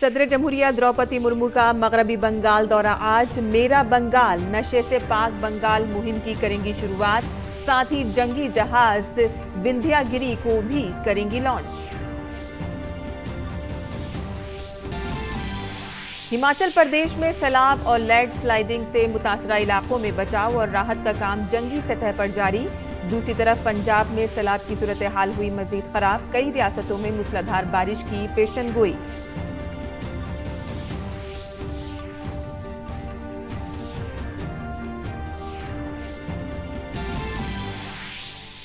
सदर जमहूरिया द्रौपदी मुर्मू का मगरबी बंगाल दौरा आज। मेरा बंगाल नशे से पाक बंगाल मुहिम की करेंगी शुरुआत। साथ ही जंगी जहाज विंध्यागिरी को भी करेंगी लॉन्च। हिमाचल प्रदेश में सैलाब और लैंडस्लाइडिंग से मुतासरा इलाकों में बचाव और राहत का काम जंगी सतह पर जारी। दूसरी तरफ पंजाब में सैलाब की सूरत हाल हुई मजीद खराब। कई रियासतों में मूसलाधार बारिश की पेशनगोई।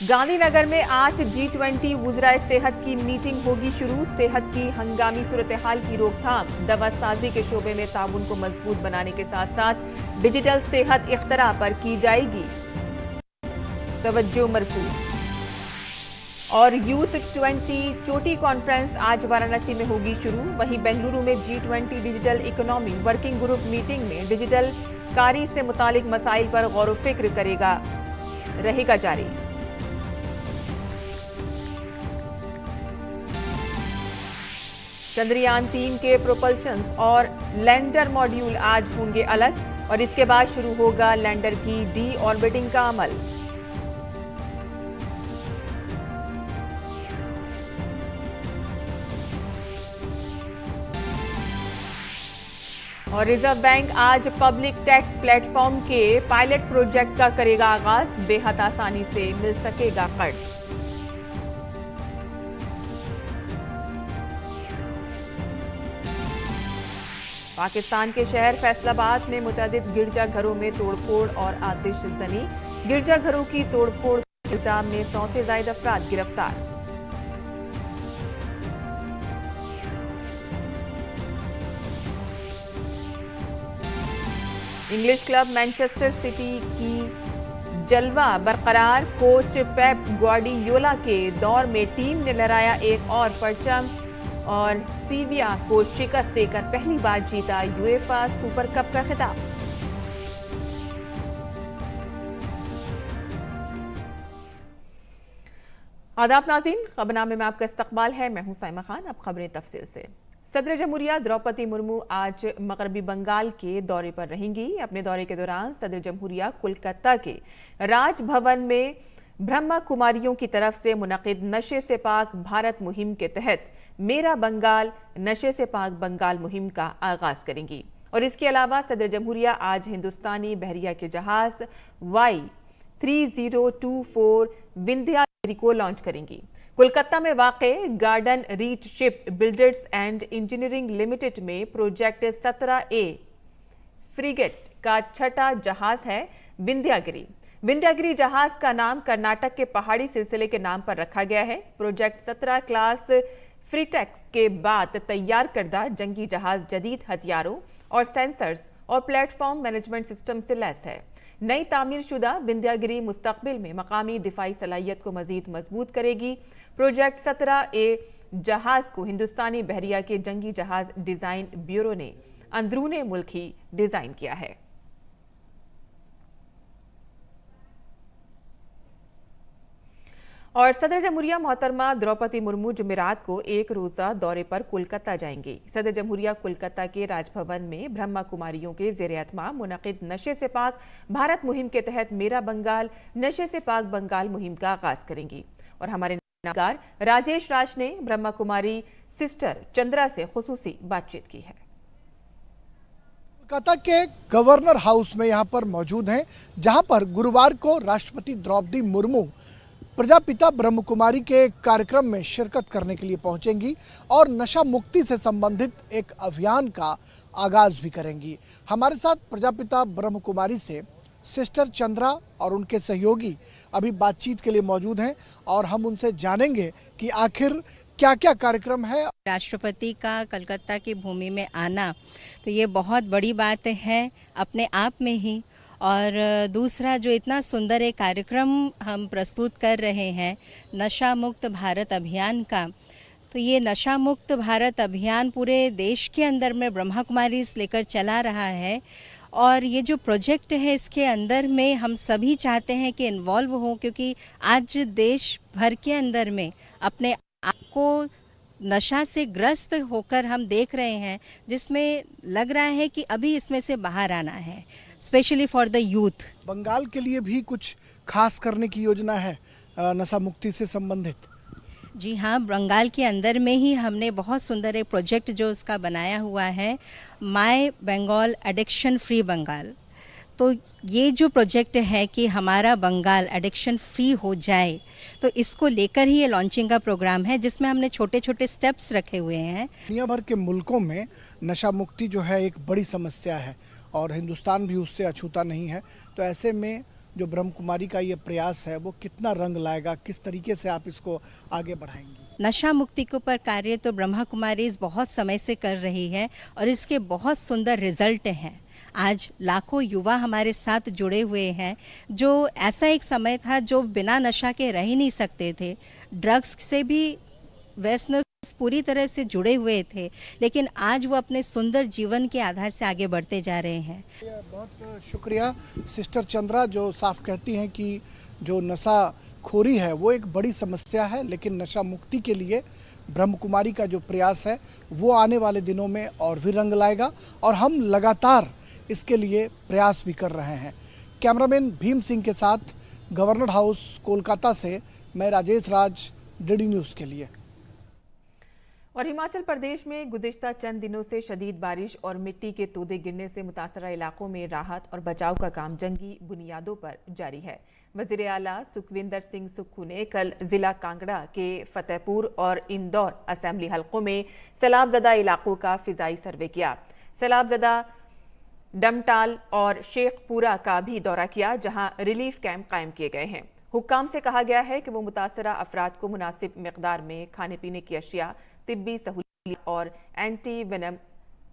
गांधीनगर में आज G20 वुज़राए सेहत की मीटिंग होगी शुरू। सेहत की हंगामी सूरत हाल की रोकथाम, दवासाजी के शोबे में ताउन को मजबूत बनाने के साथ साथ डिजिटल सेहत इख्तरा पर की जाएगी तवज्जो मरकूज। और यूथ 20 चोटी कॉन्फ्रेंस आज वाराणसी में होगी शुरू। वहीं बेंगलुरु में G20 digital economy working group meeting में डिजिटल कारी से मुतालिक मसाइल पर गौर फिक्र रहेगा जारी। चंद्रयान 3 के प्रोपल्शंस और लैंडर मॉड्यूल आज होंगे अलग और इसके बाद शुरू होगा लैंडर की डी ऑर्बिटिंग का अमल। और रिजर्व बैंक आज पब्लिक टेक प्लेटफॉर्म के पायलट प्रोजेक्ट का करेगा आगाज। बेहद आसानी से मिल सकेगा कर्ज। पाकिस्तान के शहर फैसलाबाद में मुतअद्दिद गिरजाघरों में तोड़फोड़ और आतिशजनी। गिरजाघरों की तोड़फोड़ के इल्जाम में 100 से ज्यादा अफराद गिरफ्तार। इंग्लिश क्लब मैनचेस्टर सिटी की जलवा बरकरार। कोच पेप ग्वार्डियोला के दौर में टीम ने लहराया एक और परचम और सीविया को शिकस्त देकर पहली बार जीता यूएफा सुपर कप का खिताब। आदाब नाज़रीन, खबरनामे में आपका इस्तकबाल है। मैं हूं साइमा खान। अब खबरें तफसील से। सदर जमहूरिया द्रौपदी मुर्मू आज मगरबी बंगाल के दौरे पर रहेंगी। अपने दौरे के दौरान सदर जमहूरिया कोलकाता के राजभवन में ब्रह्मा कुमारियों की तरफ से मुनक़िद नशे से पाक भारत मुहिम के तहत मेरा बंगाल नशे से पाक बंगाल मुहिम का आगाज करेंगी। और इसके अलावा सदर जमहूरिया आज हिंदुस्तानी बहरिया के जहाज Y3024 विंध्यागिरी को लॉन्च करेंगी। कोलकाता में वाक़े garden reach ship builders and engineering limited में प्रोजेक्ट 17A फ्रिगेट का छठा जहाज है विंध्यागिरी। विंध्यागिरी जहाज का नाम कर्नाटक के पहाड़ी सिलसिले के नाम पर रखा गया है। प्रोजेक्ट 17 क्लास फ्रीटेक्स के बाद तैयार करदा जंगी जहाज जदीद हथियारों और सेंसर्स और प्लेटफॉर्म मैनेजमेंट सिस्टम से लैस है। नई तामीर शुदा विंध्यागिरी मुस्तकबिल में मकामी दिफाई सलाहियत को मजीद मजबूत करेगी। प्रोजेक्ट 17A जहाज को हिंदुस्तानी बहरिया के जंगी जहाज डिजाइन ब्यूरो ने अंदरूने मुल्क ही डिजाइन किया है। और सदर जमहूरिया मोहतरमा द्रौपदी मुर्मू जुमेरात को एक रोजा दौरे पर कोलकाता जाएंगी। सदर जमहूरिया कोलकाता के राजभवन में ब्रह्मा कुमारियों के ज़ेर एहतमाम मुनक़िद नशे से पाक भारत मुहिम के तहत मेरा बंगाल नशे से पाक बंगाल मुहिम का आगाज करेंगी। और हमारे नामदार राजेश राज ने ब्रह्मा कुमारी सिस्टर चंद्रा से खुसूसी बातचीत की है। कोलकाता के गवर्नर हाउस में यहाँ पर मौजूद हैं, जहाँ पर गुरुवार को राष्ट्रपति द्रौपदी मुर्मू प्रजापिता ब्रह्म कुमारी के कार्यक्रम में शिरकत करने के लिए पहुंचेंगी और नशा मुक्ति से संबंधित एक अभियान का आगाज भी करेंगी। हमारे साथ प्रजापिता ब्रह्म कुमारी से सिस्टर चंद्रा और उनके सहयोगी अभी बातचीत के लिए मौजूद हैं और हम उनसे जानेंगे कि आखिर क्या क्या कार्यक्रम है। राष्ट्रपति का कलकत्ता की भूमि में आना तो ये बहुत बड़ी बात है अपने आप में ही। और दूसरा जो इतना सुंदर एक कार्यक्रम हम प्रस्तुत कर रहे हैं नशा मुक्त भारत अभियान का, तो ये नशा मुक्त भारत अभियान पूरे देश के अंदर में ब्रह्मा कुमारी लेकर चला रहा है। और ये जो प्रोजेक्ट है इसके अंदर में हम सभी चाहते हैं कि इन्वॉल्व हो, क्योंकि आज देश भर के अंदर में अपने आप को नशा से ग्रस्त होकर हम देख रहे हैं, जिसमें लग रहा है कि अभी इसमें से बाहर आना है, specially for the youth. Bengal के लिए भी कुछ खास करने की योजना है नशा मुक्ति से संबंधित? जी हाँ, बंगाल के अंदर में ही हमने बहुत सुंदर एक प्रोजेक्ट जो उसका बनाया हुआ है, my Bengal addiction free Bengal. तो ये जो प्रोजेक्ट है कि हमारा बंगाल एडिक्शन फ्री हो जाए, तो इसको लेकर ही ये लॉन्चिंग का प्रोग्राम है, जिसमें हमने छोटे छोटे स्टेप्स रखे हुए हैं। दुनिया भर के मुल्कों में नशा मुक्ति जो है एक बड़ी समस्या है और हिंदुस्तान भी उससे अछूता नहीं है। तो ऐसे में जो ब्रह्म कुमारी का ये प्रयास है वो कितना रंग लाएगा, किस तरीके से आप इसको आगे बढ़ाएंगी? नशा मुक्ति के ऊपर कार्य तो ब्रह्मा कुमारी बहुत समय से कर रही है और इसके बहुत सुंदर रिजल्ट हैं। आज लाखों युवा हमारे साथ जुड़े हुए हैं, जो ऐसा एक समय था जो बिना नशा के रह ही नहीं सकते थे, ड्रग्स से भी व्यसन पूरी तरह से जुड़े हुए थे, लेकिन आज वो अपने सुंदर जीवन के आधार से आगे बढ़ते जा रहे हैं। बहुत शुक्रिया सिस्टर चंद्रा, जो साफ कहती हैं कि जो नशा खोरी है वो एक बड़ी समस्या है, लेकिन नशा मुक्ति के लिए ब्रह्म कुमारी का जो प्रयास है वो आने वाले दिनों में और भी रंग लाएगा और हम लगातार इसके लिए प्रयास भी कर रहे हैं। कैमरामैन भीम सिंह के साथ गवर्नर हाउस कोलकाता से मैं राजेश राज, डीडी न्यूज़ के लिए। और हिमाचल प्रदेश में गुज़िश्ता चंद दिनों से शदीद बारिश और मिट्टी के तोदे गिरने से मुतासरा इलाकों में राहत और बचाव का काम जंगी बुनियादों पर जारी है। वज़ीर आला सुखविंदर सिंह सुक्खू ने कल जिला कांगड़ा के फतेहपुर और इंदौर असेंबली हलकों में सैलाबजदा इलाकों का फिजाई सर्वे किया। सैलाबजदा डमटाल और शेखपुरा का भी दौरा किया, जहां रिलीफ कैंप कायम किए गए हैं। हुक्काम से कहा गया है कि वो मुतासरा अफराद को मुनासिब मिकदार में खाने पीने की अशिया, तिब्बी सहूलियत और एंटी वेनम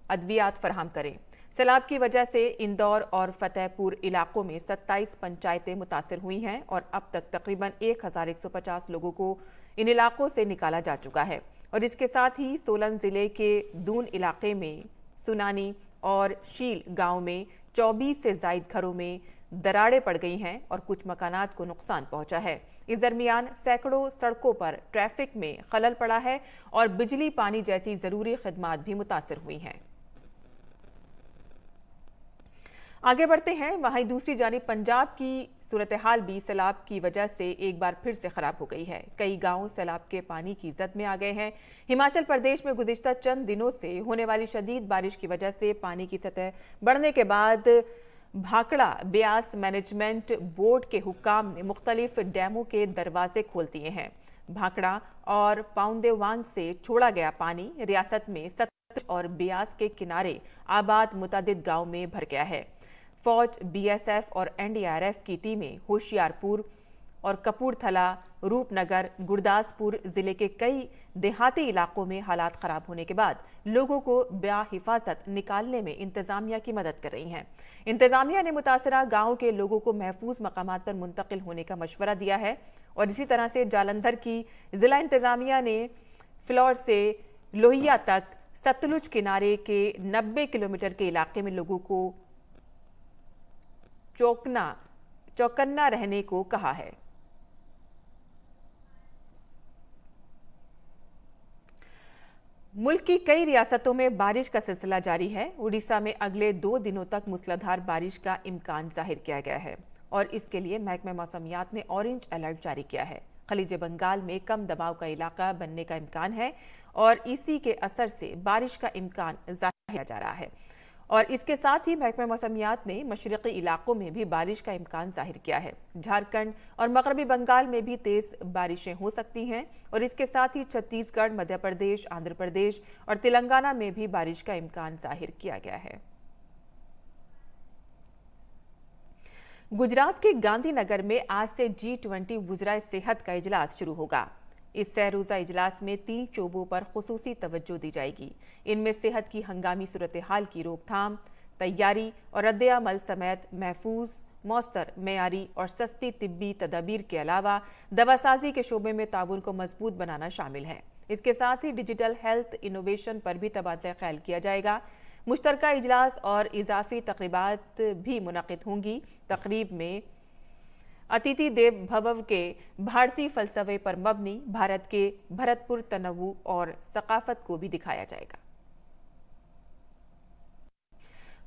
अद्वियात फराहम करें। सैलाब की वजह से इंदौर और फतेहपुर इलाकों में 27 पंचायतें मुतासर हुई हैं और अब तक तकरीबन 1150 लोगों को इन इलाकों से निकाला जा चुका है। और इसके साथ ही सोलन जिले के दून इलाके में सुनानी और शील गांव में 24 से जायद घरों में दरारें पड़ गई हैं और कुछ मकानात को नुकसान पहुंचा है। इस दरमियान सैकड़ों सड़कों पर ट्रैफिक में खलल पड़ा है और बिजली पानी जैसी जरूरी खिदमात भी मुतासर हुई हैं। आगे बढ़ते हैं, वहीं दूसरी जानिब पंजाब की सूरत हाल भी सैलाब की वजह से एक बार फिर से खराब हो गई है। कई गांव सैलाब के पानी की जद में आ गए हैं। हिमाचल प्रदेश में गुज़िश्ता चंद दिनों से होने वाली शदीद बारिश की वजह से पानी की सतह बढ़ने के बाद भाखड़ा ब्यास मैनेजमेंट बोर्ड के हुक्काम ने मुख्तलिफ डैमों के दरवाजे खोल दिए हैं। भाखड़ा और पाउंदेवांग से छोड़ा गया पानी रियासत में सतलुज और ब्यास के किनारे आबाद मुतअद्दिद गांव में भर गया है। फौज, बीएसएफ और एनडीआरएफ की टीमें होशियारपुर और कपूरथला, रूपनगर, गुरदासपुर जिले के कई देहाती इलाकों में हालात खराब होने के बाद लोगों को बाहिफाजत निकालने में इंतजामिया की मदद कर रही हैं। इंतजामिया ने मुतासरा गांव के लोगों को महफूज मकामात पर मुंतकिल होने का मशवरा दिया है और इसी तरह से जालंधर की जिला इंतजामिया ने फ्लौर से लोहिया तक सतलुज किनारे के 90 किलोमीटर के इलाके में लोगों को चौकन्ना रहने को कहा है। मुल्क की कई रियासतों में बारिश का सिलसिला जारी है। उड़ीसा में अगले 2 दिनों तक मूसलाधार बारिश का इम्कान जाहिर किया गया है और इसके लिए महकमा मौसमियात ने ऑरेंज अलर्ट जारी किया है। खलीज बंगाल में कम दबाव का इलाका बनने का इम्कान है और इसी के असर से बारिश का इम्कान जाहिर किया जा रहा है। और इसके साथ ही महकमा मौसमियात ने मशरक़ी इलाकों में भी बारिश का इम्कान जाहिर किया है। झारखंड और मगरबी बंगाल में भी तेज बारिशें हो सकती हैं और इसके साथ ही छत्तीसगढ़, मध्य प्रदेश, आंध्र प्रदेश और तेलंगाना में भी बारिश का इम्कान जाहिर किया गया है। गुजरात के गांधीनगर में आज से G20 वुज़राए सेहत का इजलास शुरू होगा। इस सैरोज़ा इजलास में 3 शोबों पर खुसूसी तवज्जो दी जाएगी। इनमें सेहत की हंगामी सूरत हाल की रोकथाम, तैयारी और रद्द-ए-अमल समेत महफूज, मौसर, मेयारी और सस्ती तिब्बी तदाबीर के अलावा दवासाजी के शोबे में ताउन को मजबूत बनाना शामिल है। इसके साथ ही डिजिटल हेल्थ इनोवेशन पर भी तबादला ख्याल किया जाएगा। मुश्तरका इजलास और इजाफी तकरीबात भी मुनक़िद होंगी। तकरीब में अतिथि देव भव के भारतीय फलसफे पर मबनी भारत के भरतपुर तनव्वु और सकाफत को भी दिखाया जाएगा।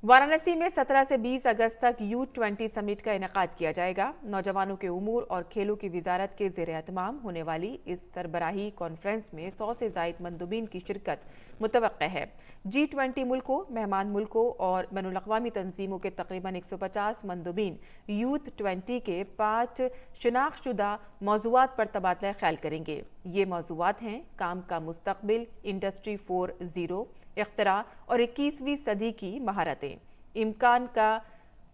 वाराणसी में 17 से 20 अगस्त तक U20 समिट का इनेकाद किया जाएगा। नौजवानों के उमूर और खेलों की वजारत के ज़ेर एहतमाम होने वाली इस सरबराही कॉन्फ्रेंस में 100 से ज़ायद मंदूबीन की शिरकत मुतवक्का है। G20 मुल्कों, मेहमान मुल्कों और बैनुल अक़वामी तंजीमों के तकरीबन 150 मंदूबीन यूथ 20 के 5 शनाख्तशुदा मौज़ूआत पर तबादला ख्याल करेंगे। ये मौज़ूआत हैं काम का मुस्तक़बिल, इंडस्ट्री 4.0, इख्तरा और 21वीं सदी की महारतें, इम्कान का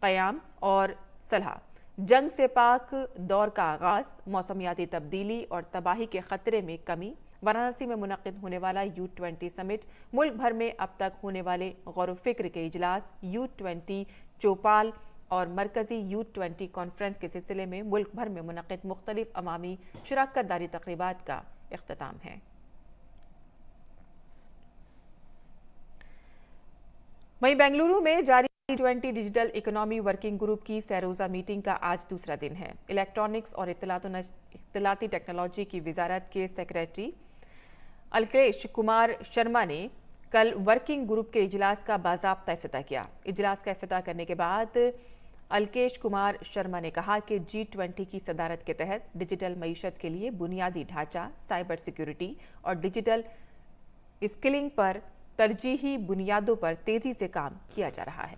क़याम और सलाह, जंग से पाक दौर का आगाज़, मौसमियाती तब्दीली और तबाही के ख़तरे में कमी। वाराणसी में मुनक़िद होने वाला U20 समिट मुल्क भर में अब तक होने वाले गौर व फिक्र के इजलास, U20 चौपाल और मरकज़ी U20 कॉन्फ्रेंस के सिलसिले में मुल्क भर में मुनक़िद मुख्तलिफ अवामी शराकतदारी तक़रीबात का इख्तिताम है। वहीं बेंगलुरु में जारी G20 digital economy working group की सैरोज़ा मीटिंग का आज दूसरा दिन है। इलेक्ट्रॉनिक्स और इत्तलाती टेक्नोलॉजी की वजारत के सेक्रेटरी अलकेश कुमार शर्मा ने कल वर्किंग ग्रुप के इजलास का बाज़ाब्ता इफ्तिताह किया। इजलास का इफ्तिताह करने के बाद अलकेश कुमार शर्मा ने कहा कि G20 की सदारत के तहत डिजिटल मईशत के लिए बुनियादी ढांचा, साइबर सिक्योरिटी और डिजिटल स्किलिंग पर तरजीही बुनियादों पर तेजी से काम किया जा रहा है।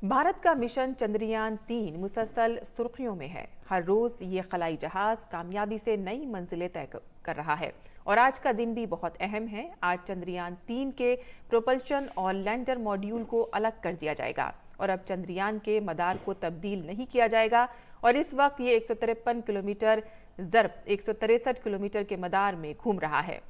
भारत का मिशन चंद्रयान 3 मुसलसल सुर्खियों में है। हर रोज ये खलाई जहाज कामयाबी से नई मंजिलें तय कर रहा है और आज का दिन भी बहुत अहम है। आज चंद्रयान 3 के प्रोपल्शन और लैंडर मॉड्यूल को अलग कर दिया जाएगा और अब चंद्रयान के मदार को तब्दील नहीं किया जाएगा और इस वक्त ये 153 किलोमीटर ज़रब 163 किलोमीटर के मदार में घूम रहा है।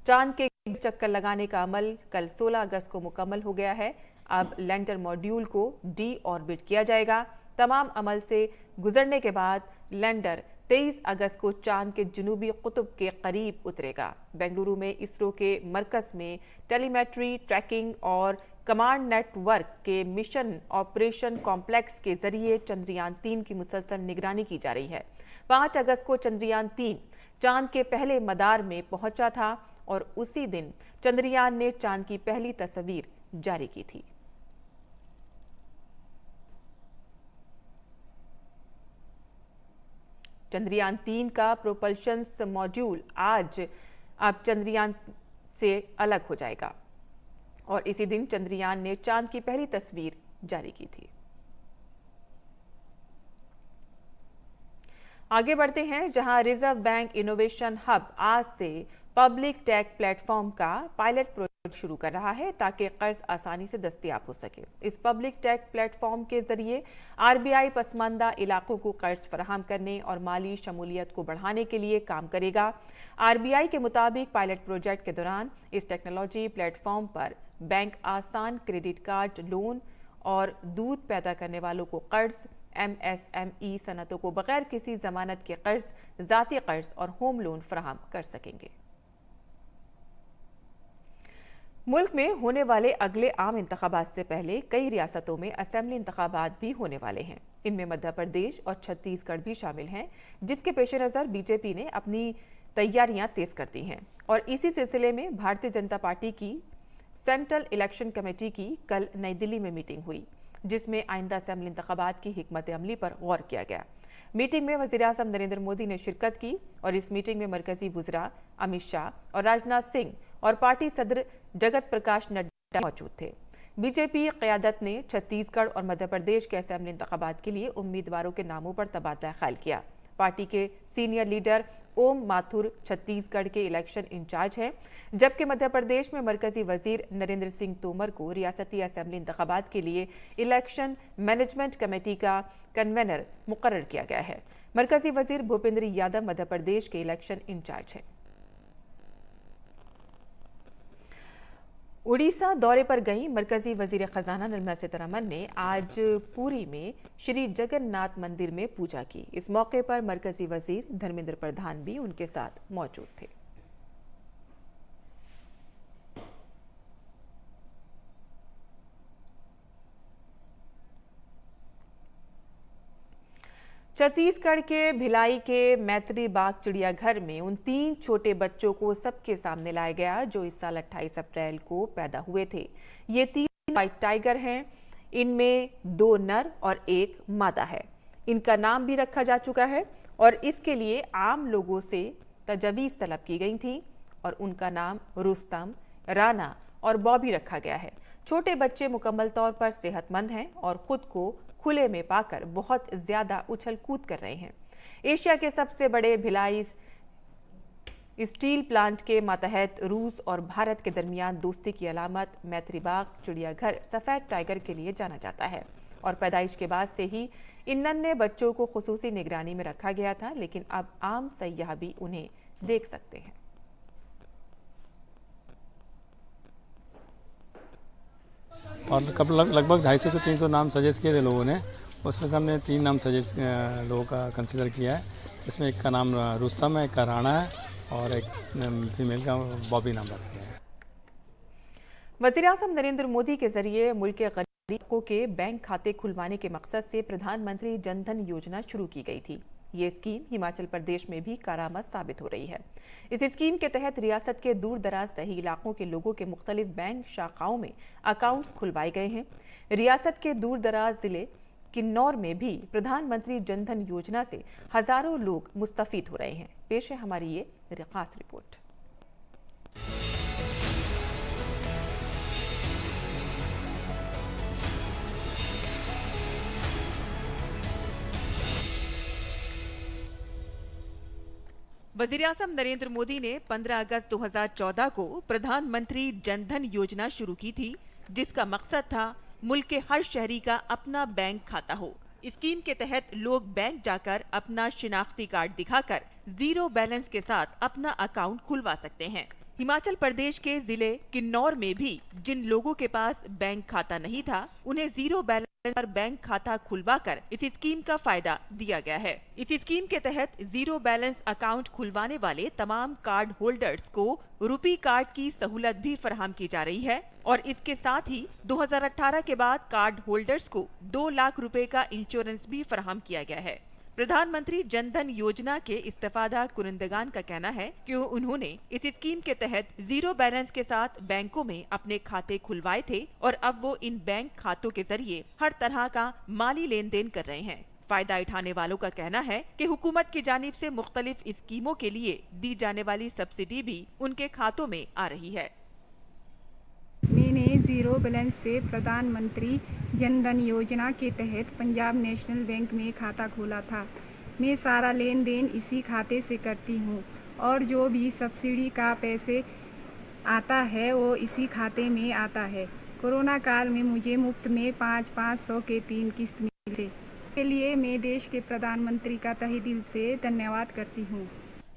चांद के चक्कर लगाने का अमल कल 16 अगस्त को मुकम्मल हो गया है। अब लैंडर मॉड्यूल को डी ऑर्बिट किया जाएगा। तमाम अमल से गुजरने के बाद लैंडर 23 अगस्त को चांद के जुनूबी कुतुब के करीब उतरेगा। बेंगलुरु में इसरो के मरकज में टेलीमेट्री, ट्रैकिंग और कमांड नेटवर्क के मिशन ऑपरेशन कॉम्प्लेक्स के जरिए चंद्रयान 3 की मुसलसल निगरानी की जा रही है। 5 अगस्त को चंद्रयान 3 चांद के पहले मदार में पहुंचा था और उसी दिन चंद्रयान ने चांद की पहली तस्वीर जारी की थी। चंद्रयान 3 का प्रोपल्शन मॉड्यूल आज अब चंद्रयान से अलग हो जाएगा और इसी दिन चंद्रयान ने चांद की पहली तस्वीर जारी की थी। आगे बढ़ते हैं, जहां रिजर्व बैंक इनोवेशन हब आज से पब्लिक टेक प्लेटफॉर्म का पायलट प्रोजेक्ट शुरू कर रहा है ताकि कर्ज आसानी से दस्तयाब हो सके। इस पब्लिक टेक प्लेटफॉर्म के जरिए आरबीआई पसमानदा इलाकों को कर्ज फराहम करने और माली शमूलियत को बढ़ाने के लिए काम करेगा। आरबीआई के मुताबिक पायलट प्रोजेक्ट के दौरान इस टेक्नोलॉजी प्लेटफॉर्म पर बैंक आसान क्रेडिट कार्ड, लोन और दूध पैदा करने वालों को कर्ज, MSME सनतों को बगैर किसी जमानत के कर्ज, जाती कर्ज और होम लोन फराहम कर सकेंगे। मुल्क में होने वाले अगले आम इंतखाबात से पहले कई रियासतों में असेंबली इंतखाबात भी होने वाले हैं। इनमें मध्य प्रदेश और छत्तीसगढ़ भी शामिल हैं, जिसके पेश नज़र बीजेपी ने अपनी तैयारियां तेज कर दी हैं और इसी सिलसिले में भारतीय जनता पार्टी की सेंट्रल इलेक्शन कमेटी की कल नई दिल्ली में मीटिंग हुई, जिसमें आइंदा असेंबली इंतखाबात की हिकमत अमली पर गौर किया गया। मीटिंग में वज़ीर-ए-आज़म नरेंद्र मोदी ने शिरकत की और इस मीटिंग में मरकजी वज़रा अमित शाह और राजनाथ सिंह और पार्टी सदर जगत प्रकाश नड्डा मौजूद थे। बीजेपी क़यादत ने छत्तीसगढ़ और मध्य प्रदेश के असेंबली इंतखाबात के लिए उम्मीदवारों के नामों पर तबादला ख्याल किया। पार्टी के सीनियर लीडर ओम माथुर छत्तीसगढ़ के इलेक्शन इंचार्ज हैं, जबकि मध्य प्रदेश में मरकजी वजीर नरेंद्र सिंह तोमर को रियासती असेंबली इंतखाबात के लिए इलेक्शन मैनेजमेंट कमेटी का कन्वेनर मुकर्रर किया गया है। मरकजी वजीर भूपेंद्र यादव मध्य प्रदेश के इलेक्शन इंचार्ज हैं। उड़ीसा दौरे पर गई मरकजी वजीर खजाना निर्मला सीतारमण ने आज पुरी में श्री जगन्नाथ मंदिर में पूजा की। इस मौके पर मरकजी वजीर धर्मेंद्र प्रधान भी उनके साथ मौजूद थे। छत्तीसगढ़ के भिलाई के मैत्री बाग चिड़ियाघर में उन 3 छोटे बच्चों को सबके सामने लाया गया जो इस साल 28 अप्रैल को पैदा हुए थे। ये 3 व्हाइट टाइगर हैं। इनमें 2 नर और 1 मादा है। इनका नाम भी रखा जा चुका है और इसके लिए आम लोगों से तजवीज़ तलब की गई थी और उनका नाम रुस्तम, राना और बॉबी रखा गया है। छोटे बच्चे मुकम्मल तौर पर सेहतमंद हैं और खुद को खुले में पाकर बहुत ज्यादा उछल कूद कर रहे हैं। एशिया के सबसे बड़े भिलाई स्टील प्लांट के मातहत रूस और भारत के दरमियान दोस्ती की अलामत मैत्री बाग चिड़ियाघर सफेद टाइगर के लिए जाना जाता है और पैदाइश के बाद से ही इन नन्हे बच्चों को खुसूसी निगरानी में रखा गया था, लेकिन अब आम सयाह भी उन्हें देख सकते हैं। और लगभग 250 से 300 नाम सजेस्ट किए थे लोगों ने। उसमें से हमने 3 नाम सजेस्ट लोगों का कंसिडर किया है। इसमें एक का नाम रुस्तम है, एक का राणा है और एक फीमेल का बॉबी नाम रखा गया है। वज़ीर-ए-आज़म नरेंद्र मोदी के जरिए मुल्क के गरीबों के बैंक खाते खुलवाने के मकसद से प्रधानमंत्री जन धन योजना शुरू की गई थी। ये स्कीम हिमाचल प्रदेश में भी कारआमद साबित हो रही है। इस स्कीम के तहत रियासत के दूर दराज तही इलाकों के लोगों के मुख्तलिफ बैंक शाखाओं में अकाउंट्स खुलवाए गए हैं। रियासत के दूर दराज जिले किन्नौर में भी प्रधानमंत्री जन धन योजना से हजारों लोग मुस्तफीद हो रहे हैं। पेश है हमारी ये खास रिपोर्ट। वज़ीर-ए-आज़म नरेंद्र मोदी ने 15 अगस्त 2014 को प्रधानमंत्री जन धन योजना शुरू की थी, जिसका मकसद था मुल्क के हर शहरी का अपना बैंक खाता हो। स्कीम के तहत लोग बैंक जाकर अपना शिनाख्ती कार्ड दिखाकर 0 बैलेंस के साथ अपना अकाउंट खुलवा सकते हैं। हिमाचल प्रदेश के जिले किन्नौर में भी जिन लोगों के पास बैंक खाता नहीं था, उन्हें 0 बैलेंस पर बैंक खाता खुलवाकर इस स्कीम का फायदा दिया गया है। इस स्कीम के तहत 0 बैलेंस अकाउंट खुलवाने वाले तमाम कार्ड होल्डर्स को रुपी कार्ड की सहूलत भी फराहम की जा रही है और इसके साथ ही 2018 के बाद कार्ड होल्डर्स को 2 लाख रुपए का इंश्योरेंस भी फराहम किया गया है। प्रधानमंत्री जन धन योजना के इस्तेफादा कुनिंदगान का कहना है कि उन्होंने इस स्कीम के तहत 0 बैलेंस के साथ बैंकों में अपने खाते खुलवाए थे और अब वो इन बैंक खातों के जरिए हर तरह का माली लेन देन कर रहे हैं। फायदा उठाने वालों का कहना है कि हुकूमत की जानिब से मुख्तलिफ स्कीमों के लिए दी जाने वाली सब्सिडी भी उनके खातों में आ रही है। मैंने 0 बैलेंस से प्रधानमंत्री जन धन योजना के तहत पंजाब नेशनल बैंक में खाता खोला था। मैं सारा लेन देन इसी खाते से करती हूँ और जो भी सब्सिडी का पैसे आता है वो इसी खाते में आता है। कोरोना काल में मुझे मुफ्त में 500 के 3 किस्त मिले। इसके लिए मैं देश के प्रधानमंत्री का तहे दिल से धन्यवाद करती हूँ।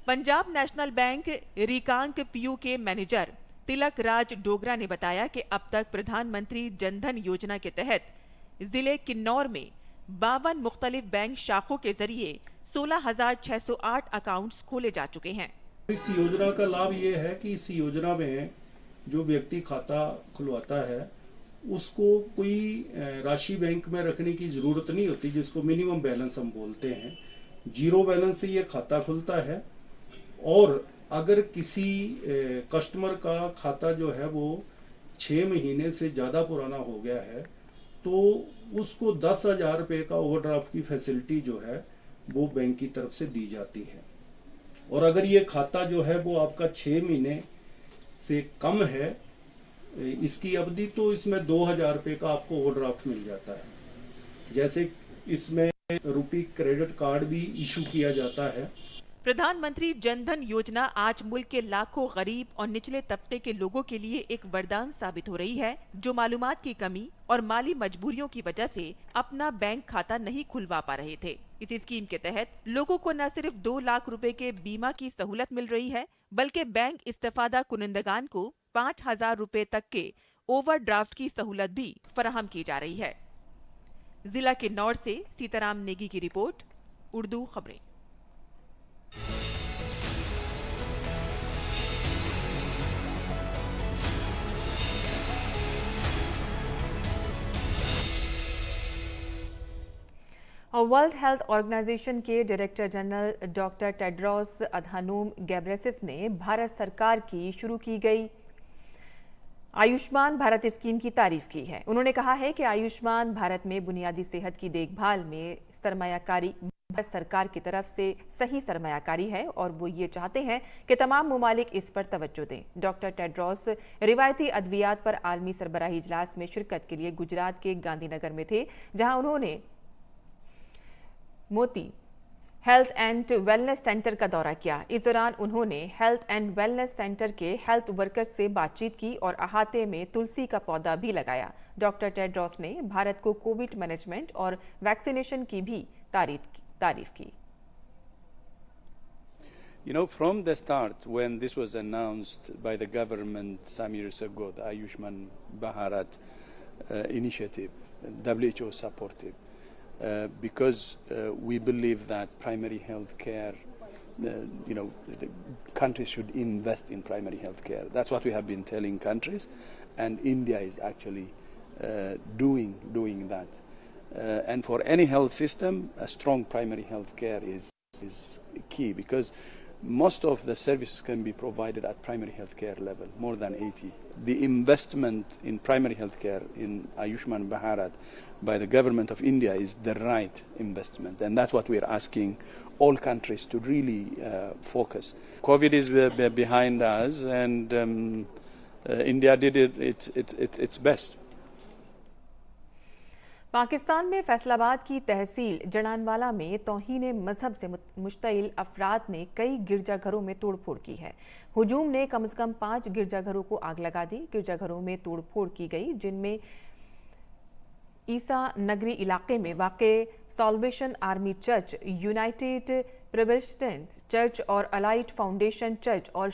पंजाब नेशनल बैंक रिकांग पीयू के मैनेजर तिलक राज डोगरा ने बताया कि अब तक प्रधानमंत्री जन धन योजना के तहत जिले किन्नौर में 52 मुख्तलिफ बैंक शाखों के जरिए 16,608 अकाउंट्स खोले जा चुके हैं। इस योजना का लाभ ये है कि इस योजना में जो व्यक्ति खाता खुलवाता है उसको कोई राशि बैंक में रखने की जरूरत नहीं होती, जिसको मिनिमम बैलेंस हम बोलते हैं। 0 बैलेंस से ये खाता खुलता है और अगर किसी कस्टमर का खाता जो है वो 6 महीने से ज़्यादा पुराना हो गया है तो उसको 10,000 रुपये का ओवरड्राफ्ट की फैसिलिटी जो है वो बैंक की तरफ से दी जाती है। और अगर ये खाता जो है वो आपका 6 महीने से कम है इसकी अवधि, तो इसमें 2,000 रुपये का आपको ओवरड्राफ्ट मिल जाता है। जैसे इसमें रुपी क्रेडिट कार्ड भी इशू किया जाता है। प्रधानमंत्री जन धन योजना आज मुल्क के लाखों गरीब और निचले तबके के लोगों के लिए एक वरदान साबित हो रही है, जो मालूमात की कमी और माली मजबूरियों की वजह से अपना बैंक खाता नहीं खुलवा पा रहे थे। इस स्कीम के तहत लोगों को न सिर्फ 2 लाख रुपए के बीमा की सहूलत मिल रही है, बल्कि बैंक इस्तेफादा कुनिंदगान को 5,000 रुपए तक के ओवरड्राफ्ट की सहूलत भी फराहम की जा रही है। जिला किन्नौर से सीताराम नेगी की रिपोर्ट, उर्दू खबरें। वर्ल्ड हेल्थ ऑर्गेनाइजेशन के director general doctor Tedros Adhanom Ghebreyesus ने भारत सरकार की शुरू की गई आयुष्मान भारत स्कीम की तारीफ की है। उन्होंने कहा है कि आयुष्मान भारत में बुनियादी सेहत की देखभाल में सरमायाकारी भारत सरकार की तरफ से सही सरमायाकारी है और वो ये चाहते हैं कि तमाम मुमालिक इस पर तवज्जो दें। डॉक्टर टेड्रोस रिवायती अद्वियात पर आलमी सरबराही इजलास में शिरकत के लिए गुजरात के गांधीनगर में थे, जहां उन्होंने मोती हेल्थ एंड वेलनेस सेंटर का दौरा किया। इस दौरान उन्होंने हेल्थ एंड वेलनेस सेंटर के हेल्थ वर्कर्स से बातचीत की और अहाते में तुलसी का पौधा भी लगाया। डॉक्टर टेड्रोस ने भारत को कोविड मैनेजमेंट और वैक्सीनेशन की भी तारीफ की। You know, from the start, when this was announced by the government some years ago, the Ayushman Bharat initiative, WHO supported, because we believe that primary health care, the countries should invest in primary health care. That's what we have been telling countries, and India is actually doing that. And for any health system, a strong primary health care is key, because most of the services can be provided at primary health care level, more than 80. The investment in primary health care in Ayushman Bharat by the government of India is the right investment, and that's what we're asking all countries to really focus. COVID is behind us, and India did its best. Pakistan में फैसलाबाद की तहसील जड़ानवाला में तौहीन मजहब से मुश्तइल अफराद ने कई गिरजाघरों में तोड़फोड़ की है। हुजूम ने कम से कम 5 गिरजाघरों को आग लगा दी। गिरजाघरों में तोड़फोड़ की गई, जिनमें ईसा नगरी इलाके में वाक़े Salvation Army church, United Presbyterian church और अलाइट फाउंडेशन चर्च और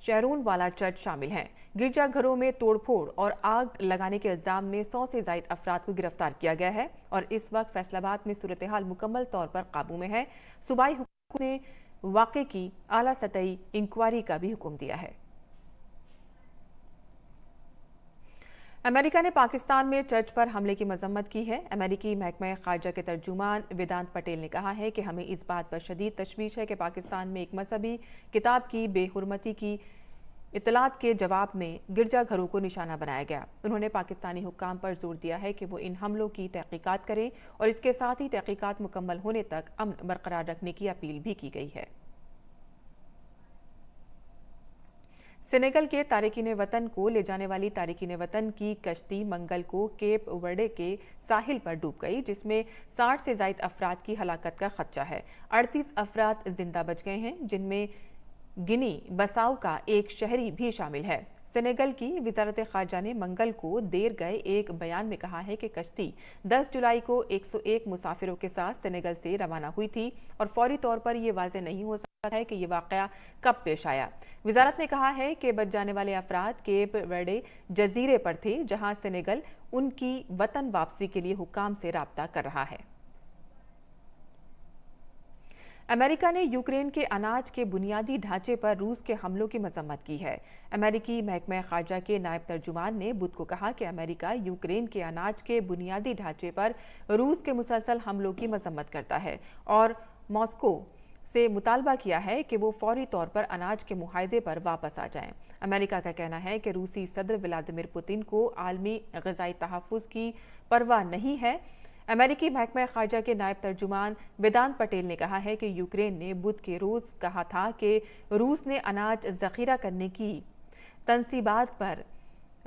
शहरोन वाला चर्च शामिल हैं। गिरजाघरों में तोड़फोड़ और आग लगाने के इल्जाम में 100 से ज़ायद अफराद को गिरफ्तार किया गया है और इस वक्त फैसलाबाद में सूरत हाल मुकम्मल तौर पर काबू में है। सूबाई हुकूमत ने वाक़े की आला सतही इंक्वायरी का भी हुक्म दिया है। अमेरिका ने पाकिस्तान में चर्च पर हमले की मजम्मत की है। अमेरिकी महकमा खारजा के तर्जुमान वेदांत पटेल ने कहा है कि हमें इस बात पर शदीद तशवीश है कि पाकिस्तान में एक मजहबी किताब की बेहुरमती की इतलात के जवाब में गिरजाघरों को निशाना बनाया गया। उन्होंने पाकिस्तानी हुक्काम पर जोर दिया है कि वो इन हमलों की तहकीकात करें और इसके साथ ही तहकीकात मुकम्मल होने तक अमन बरकरार रखने की अपील भी की गई है। सेनेगल के तारिकीन वतन को ले जाने वाली तारिकीन वतन की कश्ती मंगल को केप वर्डे के साहिल पर डूब गई, जिसमें 60 से ज़ायद अफराद की हलाकत का खदशा है। 38 अफराद जिंदा बच गए हैं, जिनमें गिनी बसाऊ का एक शहरी भी शामिल है। सेनेगल की वजारत खारजा ने मंगल को देर गए एक बयान में कहा है कि कश्ती 10 जुलाई को 101 मुसाफिरों के साथ सेनेगल से रवाना हुई थी और फौरी तौर पर यह वाज़ेह नहीं हो सकता है कि यह वाक़या कब पेश आया। वजारत ने कहा है कि बच जाने वाले अफराद केप वर्डे जजीरे पर थे, जहां सेनेगल उनकी वतन वापसी के लिए हुक्काम से राब्ता कर रहा है। अमेरिका ने यूक्रेन के अनाज के बुनियादी ढांचे पर रूस के हमलों की मजम्मत की है। अमेरिकी महकमा खारजा के नायब तर्जुमान ने बुध को कहा कि अमेरिका यूक्रेन के अनाज के बुनियादी ढांचे पर रूस के मुसलसल हमलों की मजम्मत करता है और मॉस्को से मुतालबा किया है कि वो फौरी तौर पर अनाज के मुआहदे पर वापस आ जाएं। अमेरिका का कहना है कि रूसी सदर व्लादिमीर पुतिन को आलमी ग़िज़ाई तहफ़्फ़ुज़ की परवाह नहीं है। अमेरिकी महकमा खारजा के नायब तर्जुमान वेदांत पटेल ने कहा है कि यूक्रेन ने बुध के रोज़ कहा था कि रूस ने अनाज ज़ख़ीरा करने की तंसीबात पर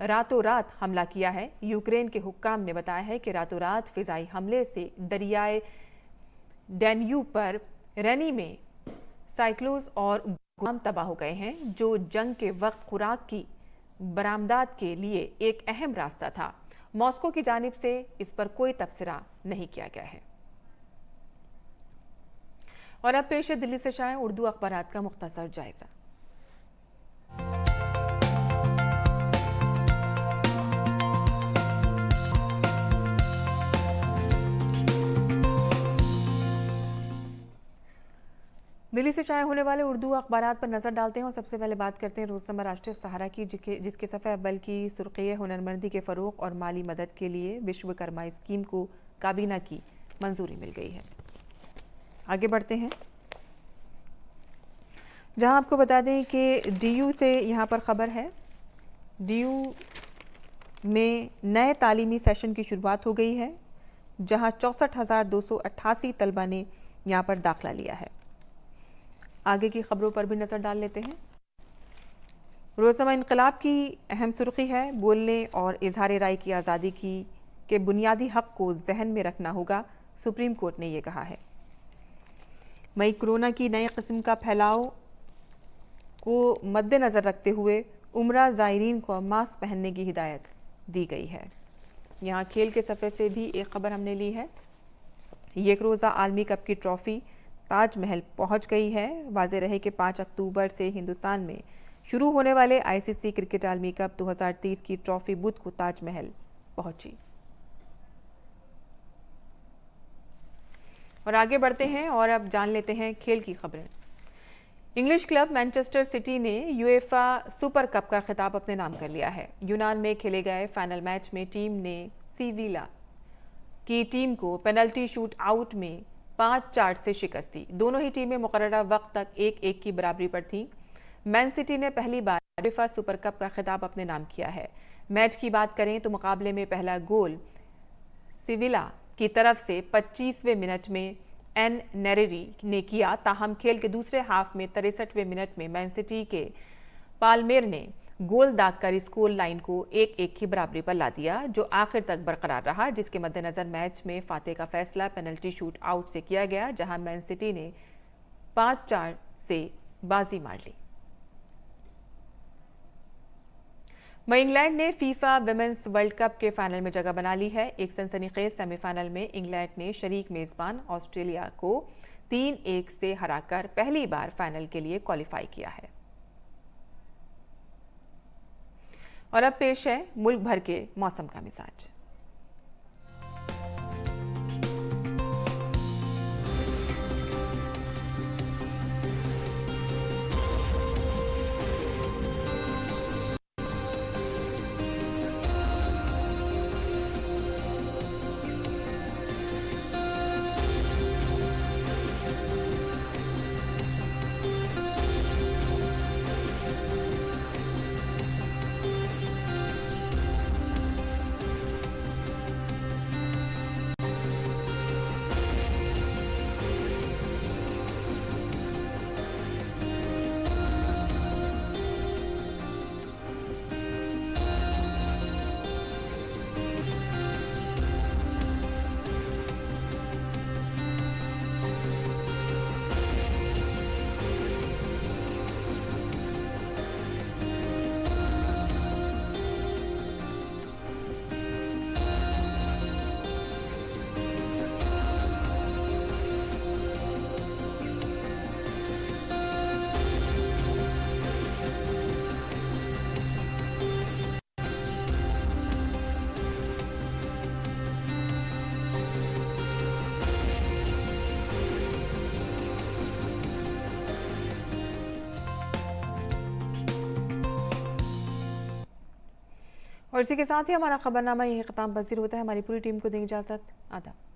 रातों रात हमला किया है। यूक्रेन के हुक्काम ने बताया है कि रातों रात फ़िज़ाई हमले से दरियाए डैन्यूब पर रेनी में साइक्लोज और गुदाम तबाह हो गए हैं, जो जंग के वक्त खुराक की बरामदात के लिए एक अहम रास्ता था। मॉस्को की जानिब से इस पर कोई तबसरा नहीं किया गया है। और अब पेश है दिल्ली से शाया उर्दू अखबारात का मुख्तसर जायजा। दिल्ली से शाया होने वाले उर्दू अखबारात पर नजर डालते हैं और सबसे पहले बात करते हैं रोजमर्रा राष्ट्रीय सहारा की, जिसके सफ़े अव्वल की सुर्खी है हुनरमंदी के फ़रोग़ और माली मदद के लिए विश्वकर्मा स्कीम को काबीना की मंजूरी मिल गई है। आगे बढ़ते हैं, जहां आपको बता दें कि डीयू से यहां पर खबर है। डीयू में नए तालीमी सेशन की शुरुआत हो गई है, जहां 64,288 तलबा ने यहां पर दाखिला लिया है। आगे की खबरों पर भी नजर डाल लेते हैं। रोज़नामा इनकलाब की अहम सुर्खी है, बोलने और इजहार राय की आज़ादी के बुनियादी हक को जहन में रखना होगा, सुप्रीम कोर्ट ने यह कहा है। मई कोरोना की नई किस्म का फैलाव को मद्देनज़र रखते हुए उम्रा ज़ायरीन को मास्क पहनने की हिदायत दी गई है। यहाँ खेल के सफ़े से भी एक खबर हमने ली है। एक रोज़ा आलमी कप की ट्रॉफ़ी ताजमहल पहुँच गई है। वाज़ेह रहे कि 5 अक्टूबर से हिंदुस्तान में शुरू होने वाले आईसीसी क्रिकेट आलमी कप 2023 की ट्रॉफ़ी बुध को ताजमहल पहुंची। और आगे बढ़ते हैं और अब जान लेते हैं खेल की खबरें। इंग्लिश क्लब मैनचेस्टर सिटी ने यूएफा सुपर कप का खिताब अपने नाम कर लिया है। यूनान में खेले गए फाइनल मैच में टीम ने सीविला की टीम को पेनल्टी शूट आउट में 5-4 से शिकस्त दी। दोनों ही टीमें मुकर्ररा वक्त तक 1-1 की बराबरी पर थीं। मैन सिटी ने पहली बार यूएफा सुपर कप का खिताब अपने नाम किया है। मैच की बात करें तो मुकाबले में पहला गोल सिविला की तरफ से 25वें मिनट में एन नेरेरी ने किया। ताहम खेल के दूसरे हाफ में 63वें मिनट में मैन सिटी के पालमेर ने गोल दागकर स्कोर लाइन को 1-1 की बराबरी पर ला दिया, जो आखिर तक बरकरार रहा, जिसके मद्देनजर मैच में फातेह का फैसला पेनल्टी शूट आउट से किया गया, जहां मैन सिटी ने 5-4 से बाजी मार ली। वहीं इंग्लैंड ने फीफा विमेंस वर्ल्ड कप के फाइनल में जगह बना ली है। एक सनसनीखेज सेमीफाइनल में इंग्लैंड ने शरीक मेजबान ऑस्ट्रेलिया को 3-1 से हराकर पहली बार फाइनल के लिए क्वालिफाई किया है। और अब पेश है मुल्क भर के मौसम का मिजाज। और इसी के साथ ही हमारा खबरनामा यही खत्म पजीर होता है। हमारी पूरी टीम को दें इजाजत। आदाब।